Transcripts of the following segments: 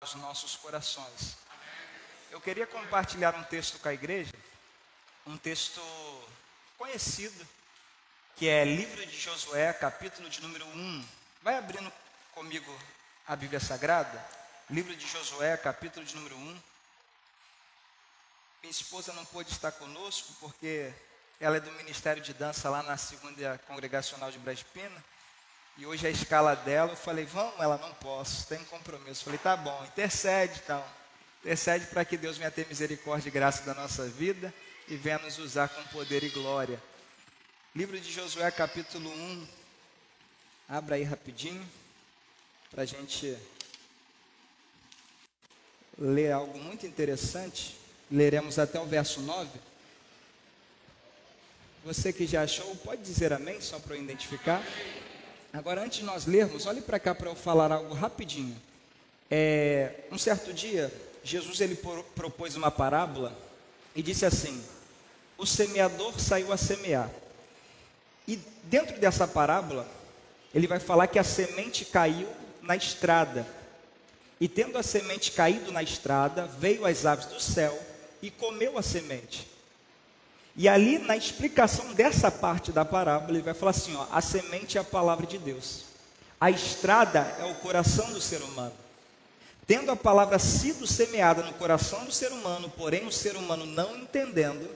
os nossos corações. Eu queria compartilhar um texto com a igreja, um texto conhecido, que é livro de Josué, capítulo de número 1. Vai abrindo comigo a Bíblia Sagrada, livro de Josué, capítulo de número 1. Minha esposa não pôde estar conosco, porque ela é do Ministério de Dança lá na segunda congregacional de Brasília. E hoje a escala dela, eu falei, vamos, ela não posso, tem compromisso. Eu falei, tá bom, intercede então. Intercede para que Deus venha ter misericórdia e graça da nossa vida e venha nos usar com poder e glória. Livro de Josué, capítulo 1. Abra aí rapidinho, para a gente ler algo muito interessante. Leremos até o verso 9. Você que já achou, pode dizer amém, só para eu identificar. Agora, antes de nós lermos, olhe para cá para eu falar algo rapidinho. Um certo dia, Jesus ele propôs uma parábola e disse assim: o semeador saiu a semear. E dentro dessa parábola, ele vai falar que a semente caiu na estrada. E tendo a semente caído na estrada, veio as aves do céu e comeu a semente. E ali, na explicação dessa parte da parábola, ele vai falar assim, ó, a semente é a palavra de Deus. A estrada é o coração do ser humano. Tendo a palavra sido semeada no coração do ser humano, porém o ser humano não entendendo,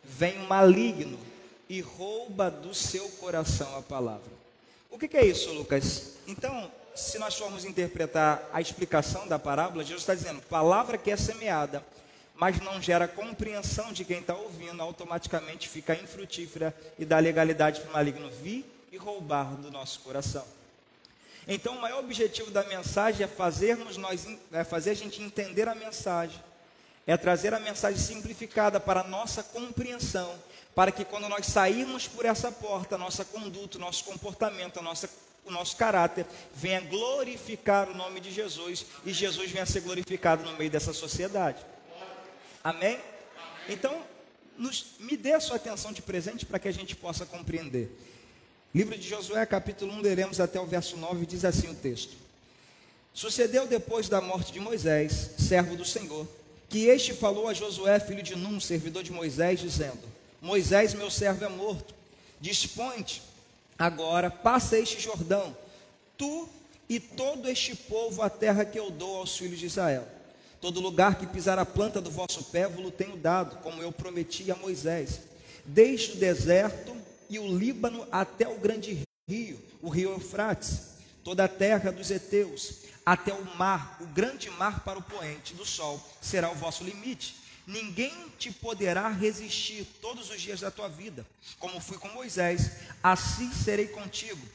vem o maligno e rouba do seu coração a palavra. O que é isso, Lucas? Então, se nós formos interpretar a explicação da parábola, Jesus está dizendo, palavra que é semeada, mas não gera compreensão de quem está ouvindo, automaticamente fica infrutífera e dá legalidade para o maligno vir e roubar do nosso coração. Então, o maior objetivo da mensagem é fazer a gente entender a mensagem, é trazer a mensagem simplificada para a nossa compreensão, para que quando nós sairmos por essa porta, a nossa conduta, o nosso comportamento, o nosso caráter venha glorificar o nome de Jesus e Jesus venha ser glorificado no meio dessa sociedade. Amém? Então, me dê a sua atenção de presente para que a gente possa compreender. Livro de Josué, capítulo 1, leremos até o verso 9, diz assim o texto. Sucedeu depois da morte de Moisés, servo do Senhor, que este falou a Josué, filho de Num, servidor de Moisés, dizendo, Moisés, meu servo, é morto. Dispõe-te agora, passa este Jordão, tu e todo este povo, a terra que eu dou aos filhos de Israel. Todo lugar que pisar a planta do vosso pé, vos tenho dado, como eu prometi a Moisés. Desde o deserto e o Líbano até o grande rio, o rio Eufrates, toda a terra dos heteus, até o mar, o grande mar para o poente do sol, será o vosso limite. Ninguém te poderá resistir todos os dias da tua vida. Como fui com Moisés, assim serei contigo.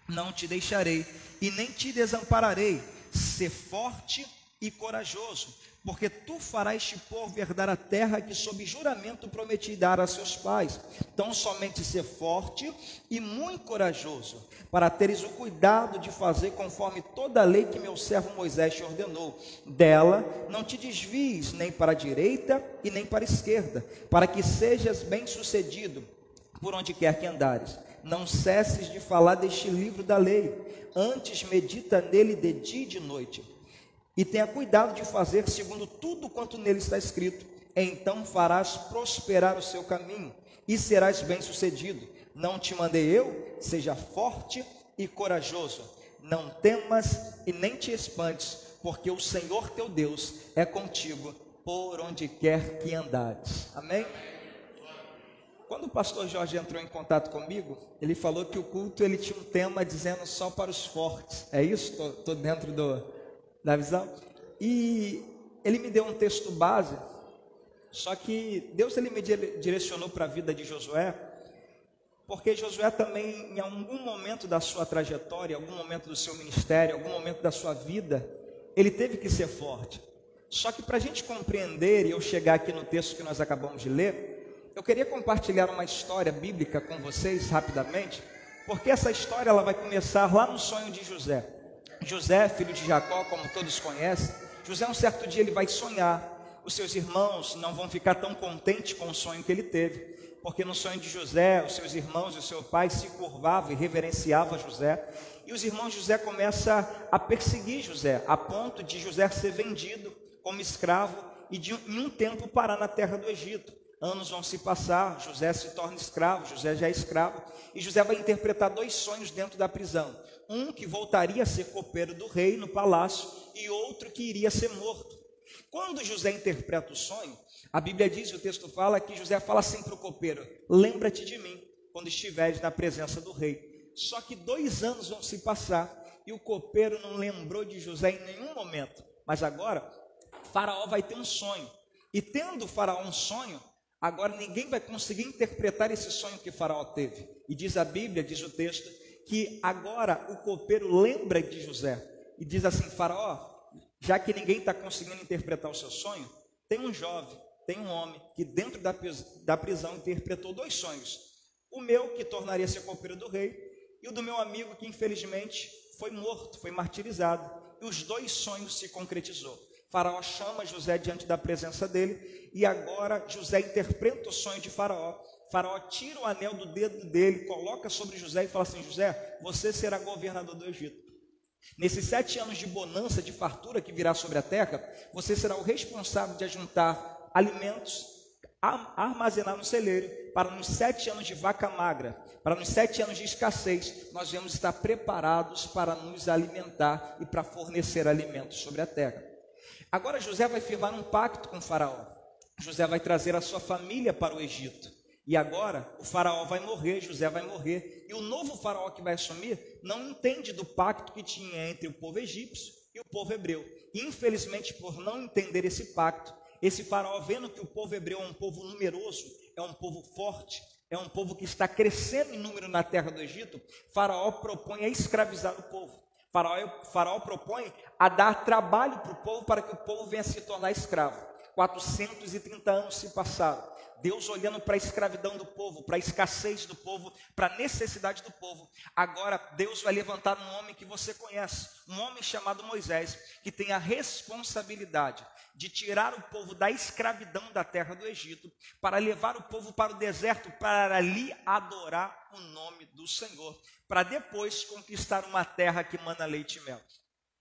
Não te deixarei e nem te desampararei. Sê forte e corajoso, porque tu farás este povo herdar a terra que sob juramento prometi dar a seus pais. Então somente ser forte e muito corajoso, para teres o cuidado de fazer conforme toda a lei que meu servo Moisés te ordenou. Dela não te desvies nem para a direita e nem para a esquerda, para que sejas bem sucedido por onde quer que andares. Não cesses de falar deste livro da lei, antes medita nele de dia e de noite, e tenha cuidado de fazer segundo tudo quanto nele está escrito. Então farás prosperar o seu caminho e serás bem-sucedido. Não te mandei eu? Seja forte e corajoso. Não temas e nem te espantes, porque o Senhor teu Deus é contigo por onde quer que andares. Amém? Quando o pastor Jorge entrou em contato comigo, ele falou que o culto ele tinha um tema dizendo só para os fortes. É isso? Estou dentro da visão? E ele me deu um texto base, só que Deus ele me direcionou para a vida de Josué, porque Josué também, em algum momento da sua trajetória, algum momento do seu ministério, algum momento da sua vida, ele teve que ser forte. Só que para a gente compreender, e eu chegar aqui no texto que nós acabamos de ler, eu queria compartilhar uma história bíblica com vocês rapidamente, porque essa história ela vai começar lá no sonho de José, filho de Jacó, como todos conhecem. José, um certo dia, ele vai sonhar. os seus irmãos não vão ficar tão contentes com o sonho que ele teve, porque no sonho de José, os seus irmãos e o seu pai se curvavam e reverenciavam José, e os irmãos de José começam a perseguir José, a ponto de José ser vendido como escravo e em um tempo parar na terra do Egito. Anos vão se passar, José se torna escravo, José já é escravo, e José vai interpretar 2 sonhos dentro da prisão. Um que voltaria a ser copeiro do rei no palácio, e outro que iria ser morto. Quando José interpreta o sonho, a Bíblia diz, o texto fala, que José fala assim para o copeiro: lembra-te de mim, quando estiveres na presença do rei. Só que 2 anos vão se passar, e o copeiro não lembrou de José em nenhum momento. Mas agora, Faraó vai ter um sonho, e tendo o Faraó um sonho, agora ninguém vai conseguir interpretar esse sonho que Faraó teve. E diz a Bíblia, diz o texto, que agora o copeiro lembra de José. E diz assim: Faraó, já que ninguém está conseguindo interpretar o seu sonho, tem um jovem, tem um homem que dentro da prisão interpretou 2 sonhos. O meu, que tornaria ser copeiro do rei, e o do meu amigo, que infelizmente foi morto, foi martirizado. E os 2 sonhos se concretizou. Faraó chama José diante da presença dele, e agora José interpreta o sonho de Faraó. Faraó tira o anel do dedo dele, coloca sobre José e fala assim: José, você será governador do Egito. Nesses 7 anos de bonança, de fartura que virá sobre a terra, você será o responsável de ajuntar alimentos, armazenar no celeiro, para nos 7 anos de vaca magra, para nos 7 anos de escassez, nós devemos estar preparados para nos alimentar e para fornecer alimentos sobre a terra. Agora José vai firmar um pacto com o Faraó. José vai trazer a sua família para o Egito. E agora o Faraó vai morrer, José vai morrer. E o novo Faraó que vai assumir não entende do pacto que tinha entre o povo egípcio e o povo hebreu. E infelizmente, por não entender esse pacto, esse Faraó, vendo que o povo hebreu é um povo numeroso, é um povo forte, é um povo que está crescendo em número na terra do Egito, Faraó propõe a escravizar o povo. Faraó propõe a dar trabalho para o povo, para que o povo venha se tornar escravo. 430 anos se passaram. Deus olhando para a escravidão do povo, para a escassez do povo, para a necessidade do povo. Agora Deus vai levantar um homem que você conhece, um homem chamado Moisés, que tem a responsabilidade de tirar o povo da escravidão da terra do Egito, para levar o povo para o deserto, para ali adorar o nome do Senhor, para depois conquistar uma terra que mana leite e mel.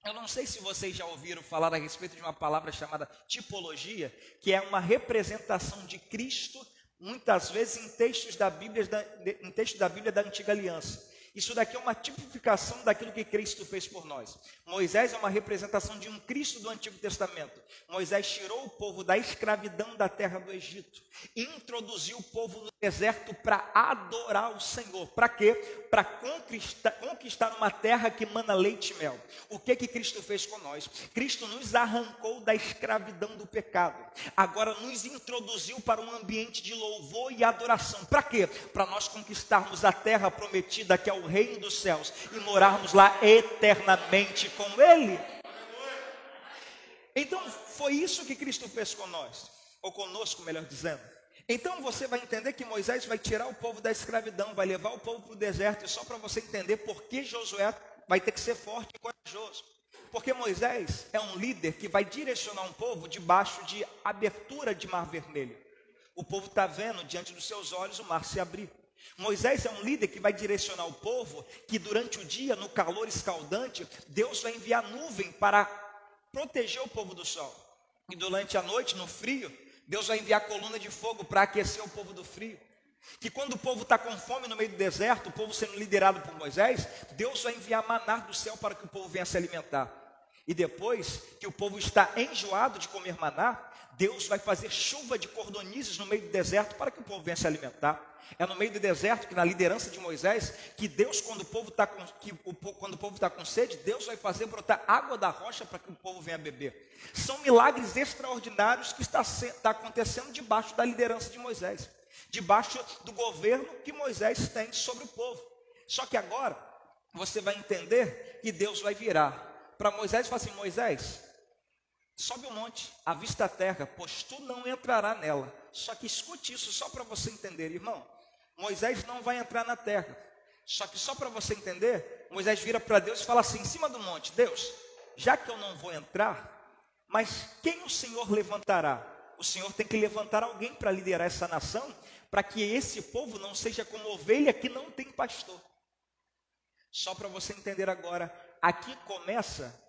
Eu não sei se vocês já ouviram falar a respeito de uma palavra chamada tipologia, que é uma representação de Cristo, muitas vezes em textos da Bíblia da Antiga Aliança. Isso daqui é uma tipificação daquilo que Cristo fez por nós. Moisés é uma representação de um Cristo do Antigo Testamento. Moisés tirou o povo da escravidão da terra do Egito e introduziu o povo no deserto para adorar o Senhor. Para quê? Para conquistar uma terra que mana leite e mel. O que Cristo fez com nós? Cristo nos arrancou da escravidão do pecado. Agora nos introduziu para um ambiente de louvor e adoração. Para quê? Para nós conquistarmos a terra prometida, que é o reino dos céus, e morarmos lá eternamente com Ele. Então foi isso que Cristo fez com nós, ou conosco, melhor dizendo. Então você vai entender que Moisés vai tirar o povo da escravidão, vai levar o povo para o deserto, e só para você entender por que Josué vai ter que ser forte e corajoso. Porque Moisés é um líder que vai direcionar um povo debaixo de abertura de mar vermelho. O povo está vendo diante dos seus olhos o mar se abrir. Moisés é um líder que vai direcionar o povo, que durante o dia, no calor escaldante, Deus vai enviar nuvem para proteger o povo do sol. E durante a noite, no frio, Deus vai enviar coluna de fogo para aquecer o povo do frio. Que quando o povo está com fome no meio do deserto, o povo sendo liderado por Moisés, Deus vai enviar maná do céu para que o povo venha se alimentar. E depois que o povo está enjoado de comer maná, Deus vai fazer chuva de cordonizes no meio do deserto para que o povo venha se alimentar. É no meio do deserto, que na liderança de Moisés, que Deus, quando o povo está com sede, Deus vai fazer brotar água da rocha para que o povo venha beber. São milagres extraordinários que está acontecendo debaixo da liderança de Moisés, debaixo do governo que Moisés tem sobre o povo. Só que agora você vai entender que Deus vai virar para Moisés e falar assim: Moisés, sobe o monte, avista a terra, pois tu não entrará nela. Só que escute isso só para você entender, irmão. Moisés não vai entrar na terra. Só que só para você entender, Moisés vira para Deus e fala assim, em cima do monte: Deus, já que eu não vou entrar, mas quem o Senhor levantará o Senhor tem que levantar alguém para liderar essa nação, para que esse povo não seja como ovelha que não tem pastor. Só para você entender agora, aqui começa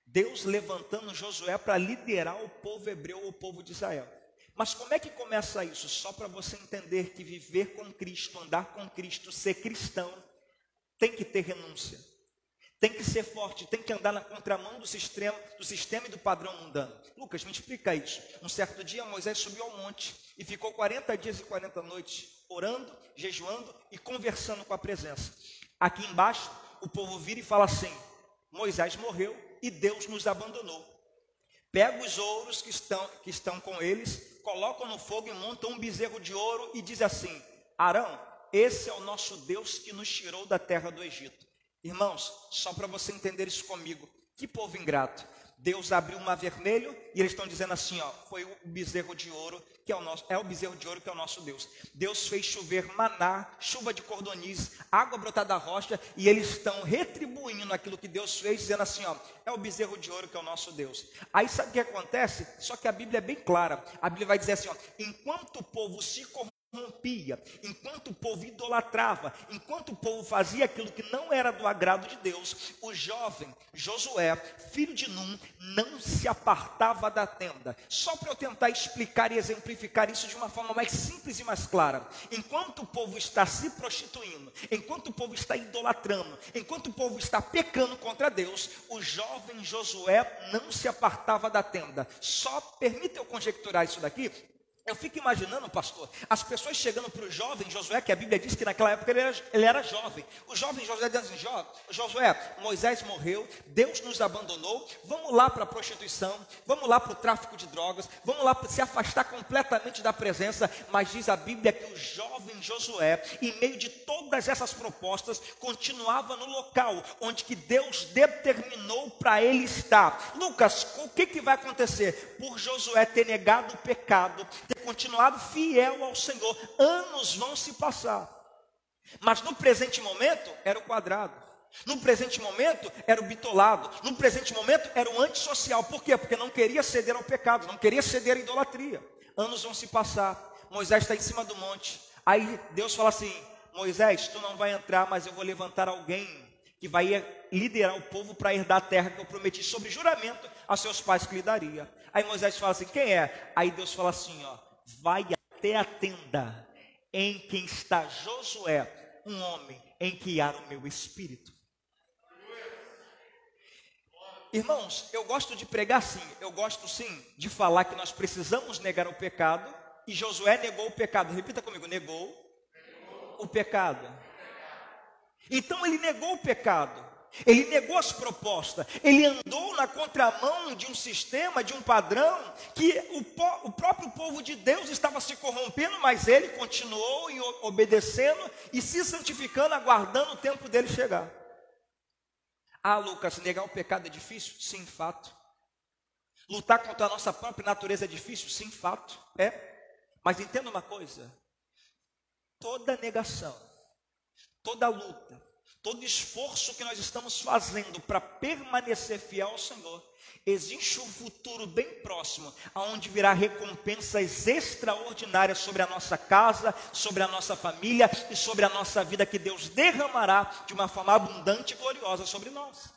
Deus levantando Josué para liderar o povo hebreu, o povo de Israel. Mas como é que começa isso? Só para você entender que viver com Cristo, andar com Cristo, ser cristão, tem que ter renúncia. Tem que ser forte, tem que andar na contramão do sistema e do padrão mundano. Lucas, me explica isso. Um certo dia Moisés subiu ao monte e ficou 40 dias e 40 noites orando, jejuando e conversando com a presença. Aqui embaixo o povo vira e fala assim: Moisés morreu e Deus nos abandonou. Pega os ouros que estão com eles, colocam no fogo e montam um bezerro de ouro e diz assim: Arão, esse é o nosso Deus que nos tirou da terra do Egito. Irmãos, só para você entender isso comigo, que povo ingrato. Deus abriu o mar vermelho e eles estão dizendo assim, ó, foi o bezerro de ouro que é o bezerro de ouro que é o nosso Deus. Deus fez chover maná, chuva de cordonizes, água brotar da rocha, e eles estão retribuindo aquilo que Deus fez, dizendo assim, ó, é o bezerro de ouro que é o nosso Deus. Aí sabe o que acontece? Só que a Bíblia é bem clara. A Bíblia vai dizer assim, ó, enquanto o povo se corrompia, enquanto o povo idolatrava, enquanto o povo fazia aquilo que não era do agrado de Deus, o jovem Josué, filho de Num, não se apartava da tenda. Só para eu tentar explicar e exemplificar isso de uma forma mais simples e mais clara. Enquanto o povo está se prostituindo, enquanto o povo está idolatrando, enquanto o povo está pecando contra Deus, o jovem Josué não se apartava da tenda. Só permita eu conjecturar isso daqui. Eu fico imaginando, pastor, as pessoas chegando para o jovem Josué, que a Bíblia diz que naquela época ele era jovem. O jovem Josué diz assim, Josué, Moisés morreu, Deus nos abandonou, vamos lá para a prostituição, vamos lá para o tráfico de drogas, vamos lá para se afastar completamente da presença. Mas diz a Bíblia que o jovem Josué, em meio de todas essas propostas, continuava no local onde que Deus determinou para ele estar. Lucas, o que vai acontecer? Por Josué ter negado o pecado, continuado fiel ao Senhor, anos vão se passar, mas no presente momento era o quadrado, no presente momento era o bitolado, no presente momento era o antissocial. Por quê? Porque não queria ceder ao pecado, não queria ceder à idolatria. Anos vão se passar, Moisés está em cima do monte, aí Deus fala assim, Moisés, tu não vai entrar, mas eu vou levantar alguém que vai liderar o povo para herdar a terra que eu prometi sobre juramento a seus pais que lhe daria. Aí Moisés fala assim, quem é? Aí Deus fala assim, ó, vai até a tenda em quem está Josué, um homem em que há o meu espírito. Irmãos, eu gosto de pregar sim, eu gosto sim de falar que nós precisamos negar o pecado, e Josué negou o pecado. Repita comigo, negou o pecado. Então ele negou o pecado, ele negou as propostas, ele andou na contramão de um sistema, de um padrão, que o próprio povo de Deus estava se corrompendo, mas ele continuou obedecendo e se santificando, aguardando o tempo dele chegar. Ah, Lucas, negar o pecado é difícil? Sim, fato. Lutar contra a nossa própria natureza é difícil? Sim, fato. É. Mas entenda uma coisa, toda negação, toda luta, todo esforço que nós estamos fazendo para permanecer fiel ao Senhor, existe um futuro bem próximo, onde virá recompensas extraordinárias sobre a nossa casa, sobre a nossa família e sobre a nossa vida, que Deus derramará de uma forma abundante e gloriosa sobre nós.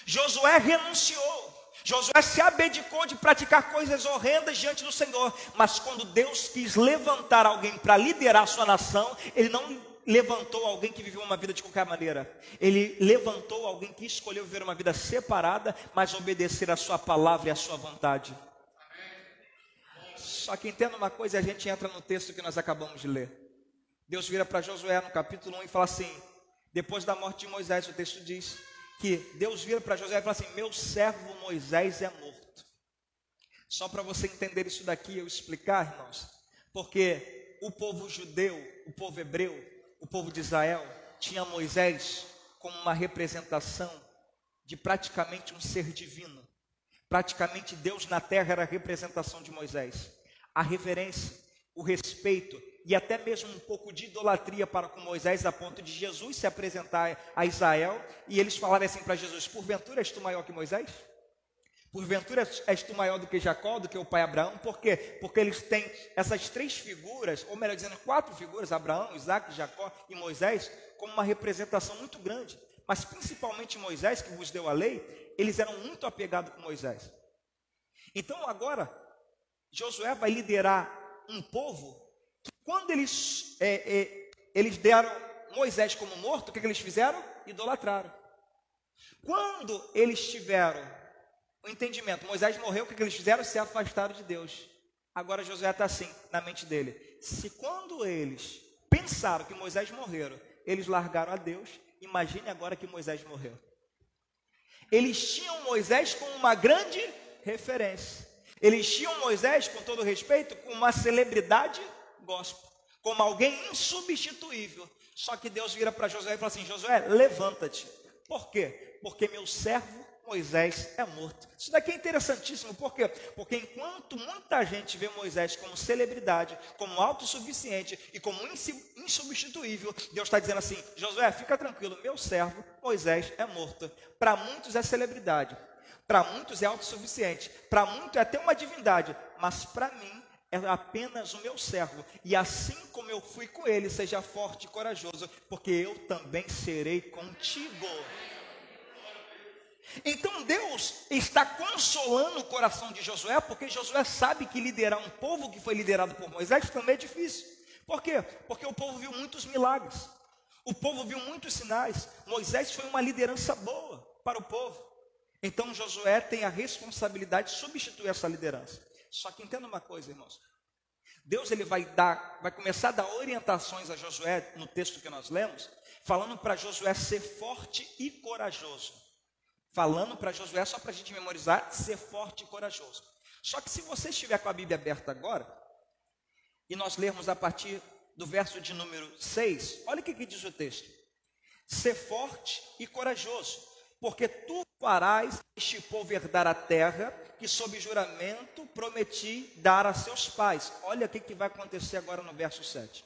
Josué renunciou. Josué se abdicou de praticar coisas horrendas diante do Senhor, mas quando Deus quis levantar alguém para liderar a sua nação, ele não levantou alguém que viveu uma vida de qualquer maneira. Ele levantou alguém que escolheu viver uma vida separada, mas obedecer a sua palavra e a sua vontade. Só que entenda uma coisa, a gente entra no texto que nós acabamos de ler. Deus vira para Josué no capítulo 1 e fala assim, depois da morte de Moisés, o texto diz que Deus vira para Josué e fala assim, meu servo Moisés é morto. Só para você entender isso daqui, eu explicar, irmãos, porque o povo judeu, o povo hebreu, o povo de Israel tinha Moisés como uma representação de praticamente um ser divino. Praticamente Deus na terra era a representação de Moisés. A reverência, o respeito e até mesmo um pouco de idolatria para com Moisés, a ponto de Jesus se apresentar a Israel e eles falarem assim para Jesus, porventura és tu maior que Moisés? Porventura és tu maior do que Jacó, do que o pai Abraão? Por quê? Porque eles têm essas 3 figuras, ou melhor dizendo, 4 figuras, Abraão, Isaac, Jacó e Moisés, como uma representação muito grande. Mas principalmente Moisés, que vos deu a lei, eles eram muito apegados com Moisés. Então agora, Josué vai liderar um povo que quando eles deram Moisés como morto, o que eles fizeram? Idolatraram. Quando eles tiveram o entendimento, Moisés morreu, o que eles fizeram? Se afastaram de Deus. Agora Josué está assim, na mente dele. Se quando eles pensaram que Moisés morreu, eles largaram a Deus, imagine agora que Moisés morreu. Eles tinham Moisés como uma grande referência. Eles tinham Moisés, com todo respeito, como uma celebridade gospel, como alguém insubstituível. Só que Deus vira para Josué e fala assim: Josué, levanta-te. Por quê? Porque meu servo Moisés é morto. Isso daqui é interessantíssimo. Por quê? Porque enquanto muita gente vê Moisés como celebridade, como autossuficiente e como insubstituível, Deus está dizendo assim: Josué, fica tranquilo, meu servo Moisés é morto. Para muitos é celebridade, para muitos é autossuficiente, para muitos é até uma divindade, mas para mim é apenas o meu servo. E assim como eu fui com ele, seja forte e corajoso, porque eu também serei contigo. Então Deus está consolando o coração de Josué, porque Josué sabe que liderar um povo que foi liderado por Moisés também é difícil. Por quê? Porque o povo viu muitos milagres, o povo viu muitos sinais. Moisés foi uma liderança boa para o povo. Então Josué tem a responsabilidade de substituir essa liderança. Só que entenda uma coisa, irmãos. Deus ele vai começar a dar orientações a Josué no texto que nós lemos, falando para Josué ser forte e corajoso. Falando para Josué, só para a gente memorizar, ser forte e corajoso. Só que se você estiver com a Bíblia aberta agora, e nós lermos a partir do verso de número 6, olha o que diz o texto. Ser forte e corajoso, porque tu farás este povo herdar a terra, que sob juramento prometi dar a seus pais. Olha o que vai acontecer agora no verso 7.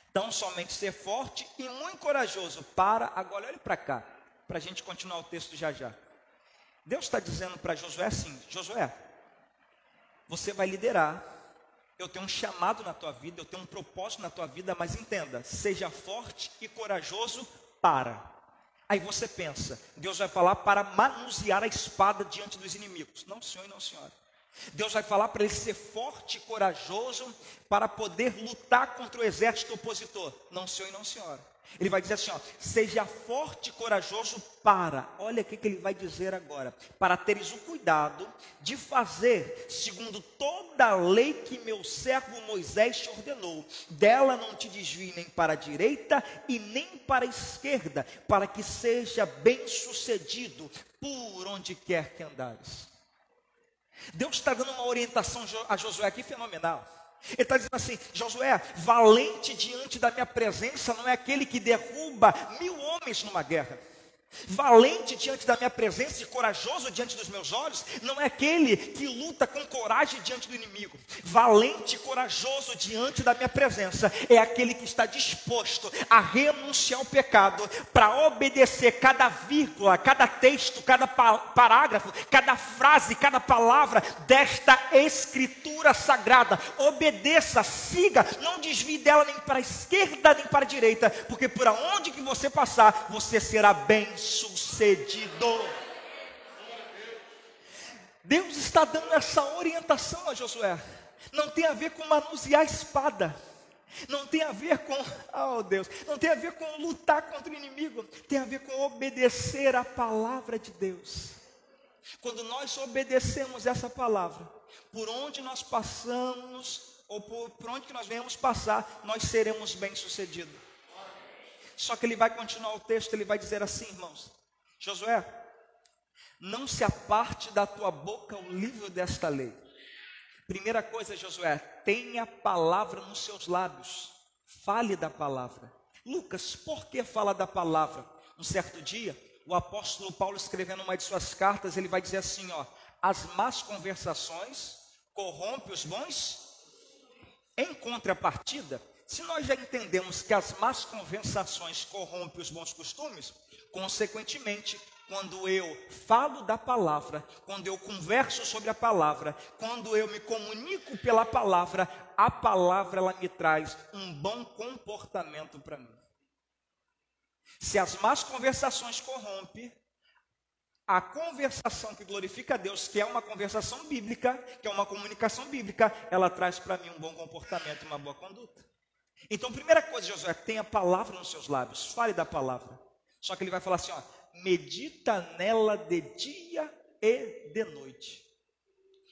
Então somente ser forte e muito corajoso agora olhe para cá, para a gente continuar o texto já já. Deus está dizendo para Josué assim: Josué, você vai liderar, eu tenho um chamado na tua vida, eu tenho um propósito na tua vida, mas entenda, seja forte e corajoso Aí você pensa, Deus vai falar para manusear a espada diante dos inimigos. Não, senhor e não, senhora. Deus vai falar para ele ser forte e corajoso para poder lutar contra o exército opositor. Não, senhor e não, senhora. Ele vai dizer assim, seja forte e corajoso olha o que ele vai dizer agora, para teres o cuidado de fazer segundo toda a lei que meu servo Moisés te ordenou. Dela não te desvie nem para a direita e nem para a esquerda, para que seja bem sucedido por onde quer que andares. Deus está dando uma orientação a Josué aqui fenomenal. Ele está dizendo assim: Josué, valente diante da minha presença não é aquele que derruba 1000 homens numa guerra. Valente diante da minha presença e corajoso diante dos meus olhos não é aquele que luta com coragem diante do inimigo. Valente e corajoso diante da minha presença é aquele que está disposto a renunciar ao pecado para obedecer cada vírgula, cada texto, cada parágrafo, cada frase, cada palavra desta escritura sagrada. Obedeça, siga, não desvie dela nem para a esquerda nem para a direita, porque por onde que você passar, você será bem sucedido. Deus está dando essa orientação a Josué. Não tem a ver com manusear a espada, não tem a ver com, não tem a ver com lutar contra o inimigo, tem a ver com obedecer a palavra de Deus. Quando nós obedecemos essa palavra, por onde nós passamos, ou por onde que nós venhamos passar, nós seremos bem-sucedidos. Só que ele vai continuar o texto, ele vai dizer assim, irmãos: Josué, não se aparte da tua boca o livro desta lei. Primeira coisa, Josué, tenha a palavra nos seus lábios, fale da palavra. Lucas, por que fala da palavra? Um certo dia, o apóstolo Paulo, escrevendo uma de suas cartas, ele vai dizer assim, as más conversações corrompem os bons. Em contrapartida, se nós já entendemos que as más conversações corrompem os bons costumes, consequentemente, quando eu falo da palavra, quando eu converso sobre a palavra, quando eu me comunico pela palavra, a palavra ela me traz um bom comportamento para mim. Se as más conversações corrompem, a conversação que glorifica a Deus, que é uma conversação bíblica, que é uma comunicação bíblica, ela traz para mim um bom comportamento e uma boa conduta. Então, primeira coisa, Josué, tenha a palavra nos seus lábios, fale da palavra. Só que ele vai falar assim, ó, medita nela de dia e de noite.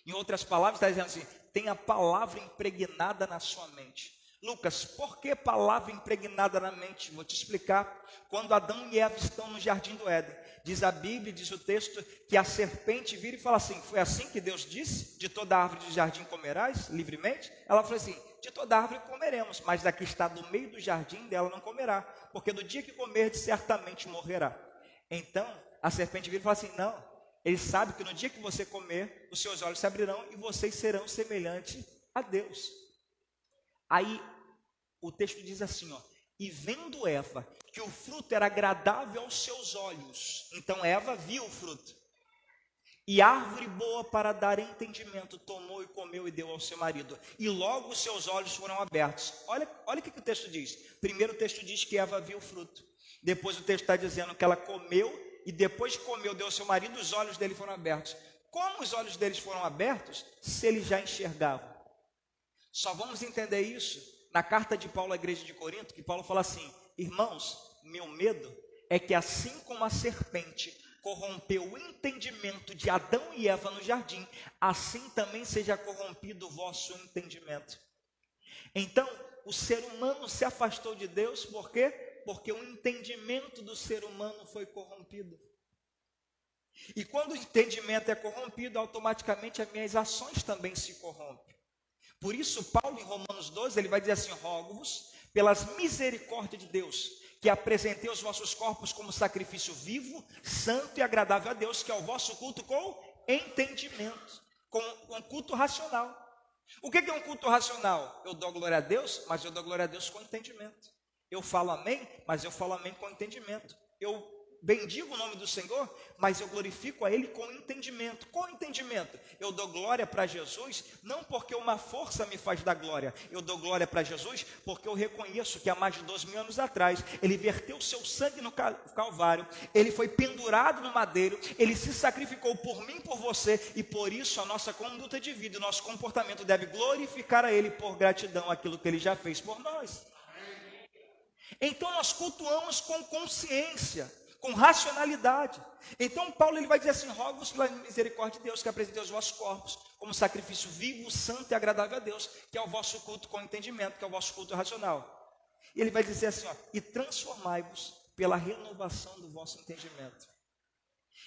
Em outras palavras, está dizendo assim, tenha a palavra impregnada na sua mente. Lucas, por que palavra impregnada na mente? Vou te explicar. Quando Adão e Eva estão no jardim do Éden, diz a Bíblia, diz o texto, que a serpente vira e fala assim, foi assim que Deus disse, de toda árvore do jardim comerás livremente? Ela falou assim, de toda árvore comeremos, mas da que está no meio do jardim dela não comerá, porque no dia que comerdes certamente morrerá. Então, a serpente vira e fala assim, não, ele sabe que no dia que você comer, os seus olhos se abrirão e vocês serão semelhantes a Deus. Aí, o texto diz assim, ó, e vendo Eva que o fruto era agradável aos seus olhos, então Eva viu o fruto, e árvore boa para dar entendimento, tomou e comeu e deu ao seu marido, e logo os seus olhos foram abertos. Olha o que o texto diz. Primeiro o texto diz que Eva viu o fruto, depois o texto está dizendo que ela comeu, e depois que comeu, deu ao seu marido, os olhos dele foram abertos. Como os olhos deles foram abertos, se eles já enxergavam? Só vamos entender isso na carta de Paulo à igreja de Corinto, que Paulo fala assim, irmãos, meu medo é que assim como a serpente corrompeu o entendimento de Adão e Eva no jardim, assim também seja corrompido o vosso entendimento. Então, o ser humano se afastou de Deus, por quê? Porque o entendimento do ser humano foi corrompido. E quando o entendimento é corrompido, automaticamente as minhas ações também se corrompem. Por isso, Paulo, em Romanos 12, ele vai dizer assim, rogo-vos, pelas misericórdias de Deus, que apresentei os vossos corpos como sacrifício vivo, santo e agradável a Deus, que é o vosso culto com entendimento, com um culto racional. O que é um culto racional? Eu dou glória a Deus, mas eu dou glória a Deus com entendimento. Eu falo amém, mas eu falo amém com entendimento. Eu bendigo o nome do Senhor, mas eu glorifico a Ele com entendimento. Com entendimento, eu dou glória para Jesus, não porque uma força me faz dar glória. Eu dou glória para Jesus porque eu reconheço que há mais de 2.000 anos atrás, Ele verteu o seu sangue no Calvário, Ele foi pendurado no madeiro, Ele se sacrificou por mim e por você, e por isso a nossa conduta de vida, o nosso comportamento deve glorificar a Ele por gratidão àquilo que Ele já fez por nós. Então nós cultuamos com consciência, com racionalidade. Então Paulo ele vai dizer assim, rogo-vos pela misericórdia de Deus, que apresentei os vossos corpos como sacrifício vivo, santo e agradável a Deus, que é o vosso culto com entendimento, que é o vosso culto racional. E ele vai dizer assim, ó, e transformai-vos pela renovação do vosso entendimento.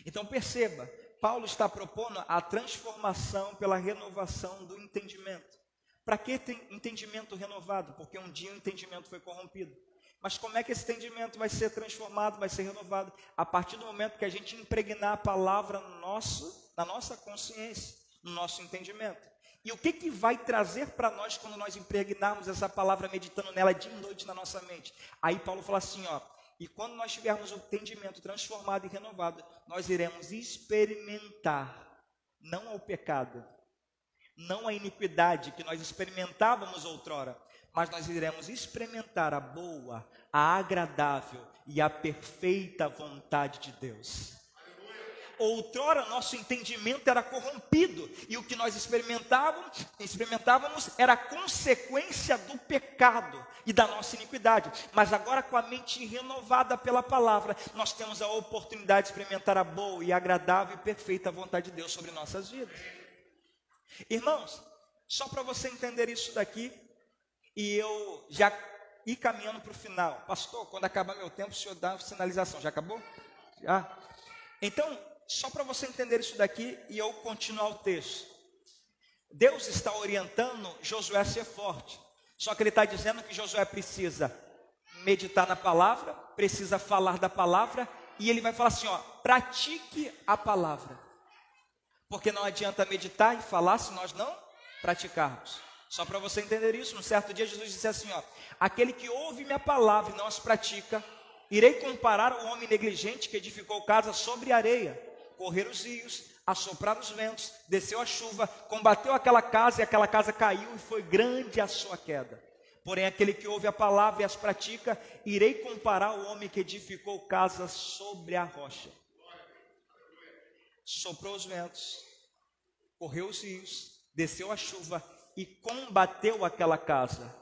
Então perceba, Paulo está propondo a transformação pela renovação do entendimento. Para que tem entendimento renovado? Porque um dia o entendimento foi corrompido. Mas como é que esse entendimento vai ser transformado, vai ser renovado? A partir do momento que a gente impregnar a palavra na nossa consciência, no nosso entendimento. E o que vai trazer para nós quando nós impregnarmos essa palavra, meditando nela dia e noite na nossa mente? Aí Paulo fala assim, ó, e quando nós tivermos o entendimento transformado e renovado, nós iremos experimentar, não ao pecado, não à iniquidade que nós experimentávamos outrora, mas nós iremos experimentar a boa, a agradável e a perfeita vontade de Deus. Outrora nosso entendimento era corrompido, e o que nós experimentávamos era consequência do pecado e da nossa iniquidade. Mas agora, com a mente renovada pela palavra, nós temos a oportunidade de experimentar a boa e agradável e perfeita vontade de Deus sobre nossas vidas. Irmãos, só para você entender isso daqui, e eu já ir caminhando para o final. Pastor, quando acabar meu tempo, o senhor dá a sinalização. Já acabou? Já? Então, só para você entender isso daqui e eu continuar o texto. Deus está orientando Josué a ser forte. Só que Ele está dizendo que Josué precisa meditar na palavra, precisa falar da palavra, e Ele vai falar assim, ó, pratique a palavra. Porque não adianta meditar e falar se nós não praticarmos. Só para você entender isso, num certo dia Jesus disse assim, ó, aquele que ouve minha palavra e não as pratica, Irei comparar o homem negligente que edificou casa sobre areia. Correram os rios, assopraram os ventos, desceu a chuva, combateu aquela casa e aquela casa caiu e foi grande a sua queda. Porém, aquele que ouve a palavra e as pratica, irei comparar o homem que edificou casa sobre a rocha. Soprou os ventos, correu os rios, desceu a chuva e combateu aquela casa.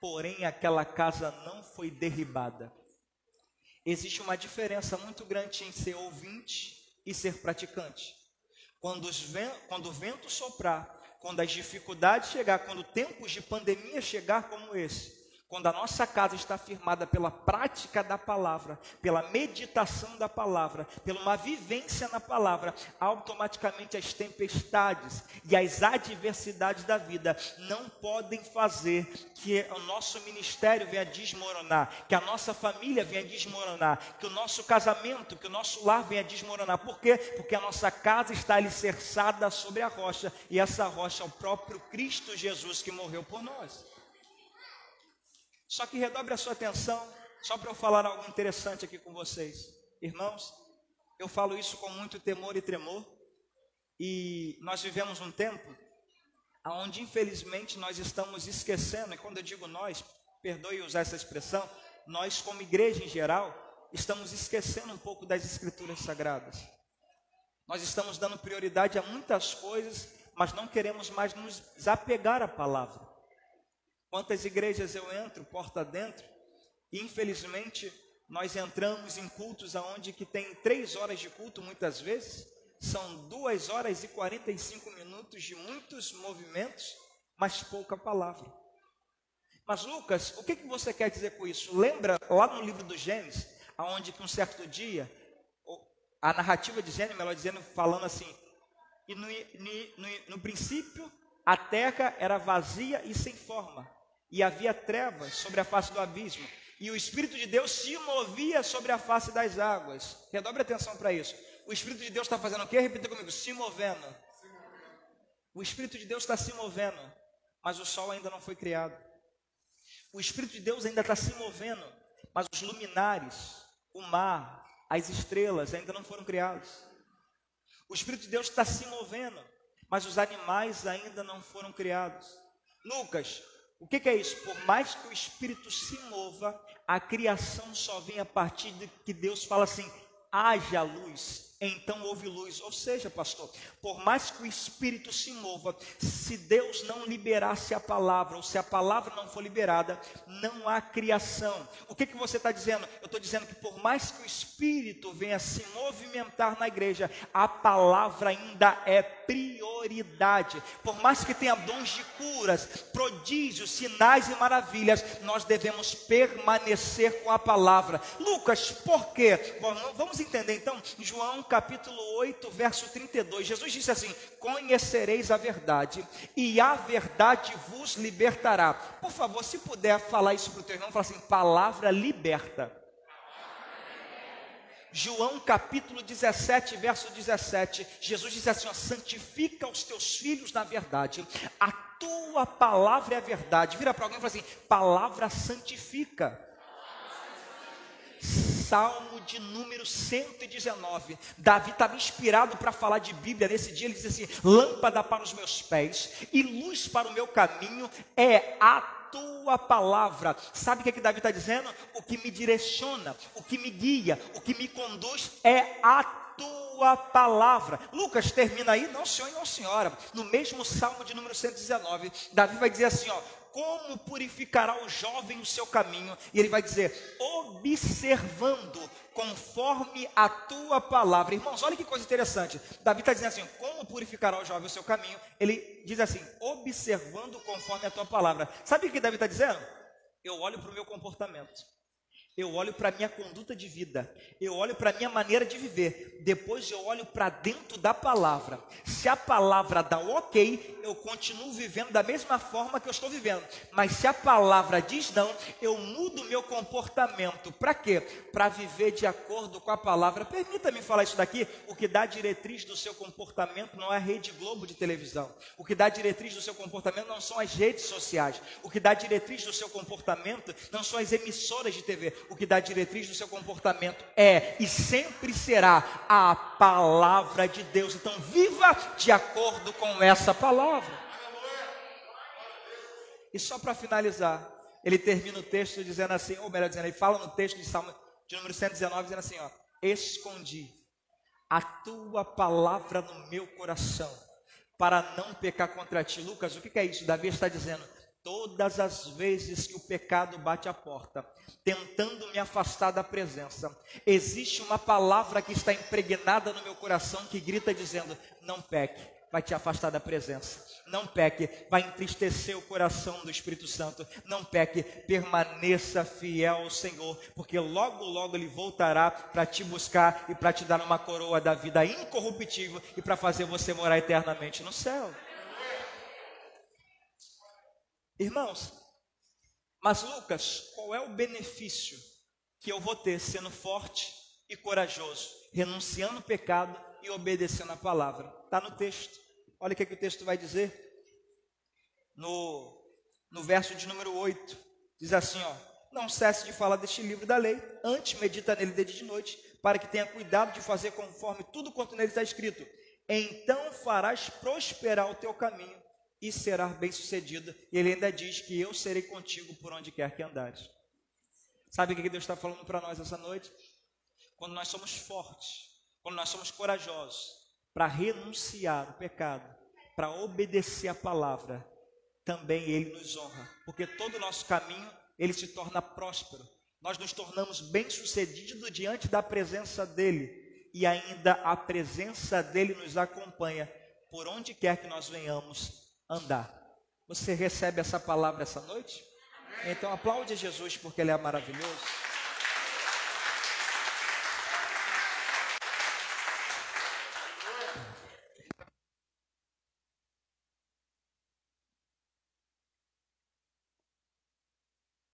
Porém, aquela casa não foi derribada. Existe uma diferença muito grande em ser ouvinte e ser praticante. Quando o vento soprar, quando as dificuldades chegar, quando tempos de pandemia chegar como esse, quando a nossa casa está firmada pela prática da palavra, pela meditação da palavra, pela uma vivência na palavra, automaticamente as tempestades e as adversidades da vida não podem fazer que o nosso ministério venha desmoronar, que a nossa família venha desmoronar, que o nosso casamento, que o nosso lar venha desmoronar. Por quê? Porque a nossa casa está alicerçada sobre a rocha, e essa rocha é o próprio Cristo Jesus que morreu por nós. Só que redobre a sua atenção, só para eu falar algo interessante aqui com vocês. Irmãos, eu falo isso com muito temor e tremor, e nós vivemos um tempo onde infelizmente nós estamos esquecendo, e quando eu digo nós, perdoe usar essa expressão, nós como igreja em geral, estamos esquecendo um pouco das escrituras sagradas. Nós estamos dando prioridade a muitas coisas, mas não queremos mais nos apegar à palavra. Quantas igrejas eu entro, porta dentro, e infelizmente nós entramos em cultos onde que tem 3 horas de culto muitas vezes, são 2 horas e 45 minutos de muitos movimentos, mas pouca palavra. Mas Lucas, o que você quer dizer com isso? Lembra lá no livro do Gênesis, onde que um certo dia, a narrativa de Gênesis, ela dizendo, falando assim, e no princípio a terra era vazia e sem forma, e havia trevas sobre a face do abismo, e o Espírito de Deus se movia sobre a face das águas. Redobre atenção para isso. O Espírito de Deus está fazendo o quê? Repita comigo, se movendo. O Espírito de Deus está se movendo, mas o sol ainda não foi criado. O Espírito de Deus ainda está se movendo, mas os luminares, o mar, as estrelas ainda não foram criados. O Espírito de Deus está se movendo, mas os animais ainda não foram criados. Lucas, o que é isso? Por mais que o Espírito se mova, a criação só vem a partir de que Deus fala assim, haja luz, então houve luz. Ou seja, pastor, por mais que o Espírito se mova, se Deus não liberasse a palavra, ou se a palavra não for liberada, não há criação. O que você está dizendo? Eu estou dizendo que por mais que o Espírito venha se movimentar na igreja, a palavra ainda é prioridade. Por mais que tenha dons de curas, prodígios, sinais e maravilhas, nós devemos permanecer com a palavra. Lucas, por quê? Bom, vamos entender então, João capítulo 8, verso 32, Jesus disse assim, conhecereis a verdade, e a verdade vos libertará. Por favor, se puder falar isso para o teu irmão, fala assim, palavra liberta. João capítulo 17, verso 17, Jesus disse assim, ó, santifica os teus filhos na verdade, a tua palavra é a verdade. Vira para alguém e fala assim, palavra santifica. Salmo de número 119, Davi estava inspirado para falar de Bíblia nesse dia, ele diz assim, lâmpada para os meus pés e luz para o meu caminho é a tua palavra. Sabe o que Davi está dizendo? O que me direciona, o que me guia, o que me conduz é a tua palavra. Lucas termina aí, não senhor e não senhora, no mesmo Salmo de número 119, Davi vai dizer assim, ó, como purificará o jovem o seu caminho? E ele vai dizer, observando conforme a tua palavra. Irmãos, olha que coisa interessante. Davi está dizendo assim, como purificará o jovem o seu caminho? Ele diz assim, observando conforme a tua palavra. Sabe o que Davi está dizendo? Eu olho para o meu comportamento. Eu olho para a minha conduta de vida, eu olho para a minha maneira de viver, depois eu olho para dentro da palavra. Se a palavra dá ok, eu continuo vivendo da mesma forma que eu estou vivendo. Mas se a palavra diz não, eu mudo meu comportamento. Para quê? Para viver de acordo com a palavra. Permita-me falar isso daqui, o que dá diretriz do seu comportamento não é a Rede Globo de televisão. O que dá diretriz do seu comportamento não são as redes sociais. O que dá diretriz do seu comportamento não são as emissoras de TV. o que dá diretriz do seu comportamento é e sempre será a palavra de Deus. Então viva de acordo com essa palavra. E só para finalizar, ele termina o texto dizendo assim, ou melhor dizendo, ele fala no texto de Salmo de número 119, dizendo assim, ó, escondi a tua palavra no meu coração, para não pecar contra ti. Lucas, o que é isso? Davi está dizendo, todas as vezes que o pecado bate a porta, tentando me afastar da presença, existe uma palavra que está impregnada no meu coração, que grita dizendo, não peque, vai te afastar da presença. Não peque, vai entristecer o coração do Espírito Santo. Não peque, permaneça fiel ao Senhor, porque logo, logo Ele voltará para te buscar e para te dar uma coroa da vida incorruptível e para fazer você morar eternamente no céu. Irmãos, mas Lucas, qual é o benefício que eu vou ter sendo forte e corajoso, renunciando ao pecado e obedecendo a palavra? Está no texto. Olha o que o texto vai dizer. No verso de número 8. Diz assim, ó. Não cesse de falar deste livro da lei. Antes medita nele de dia e de noite, para que tenha cuidado de fazer conforme tudo quanto nele está escrito. Então farás prosperar o teu caminho e serás bem-sucedido. E ele ainda diz que eu serei contigo por onde quer que andares. Sabe o que Deus está falando para nós essa noite? Quando nós somos fortes, quando nós somos corajosos, para renunciar o pecado, para obedecer a palavra, também Ele nos honra, porque todo o nosso caminho, Ele se torna próspero, nós nos tornamos bem-sucedidos diante da presença dEle, e ainda a presença dEle nos acompanha, por onde quer que nós venhamos andar. Você recebe essa palavra essa noite? Então aplaude Jesus, porque Ele é maravilhoso.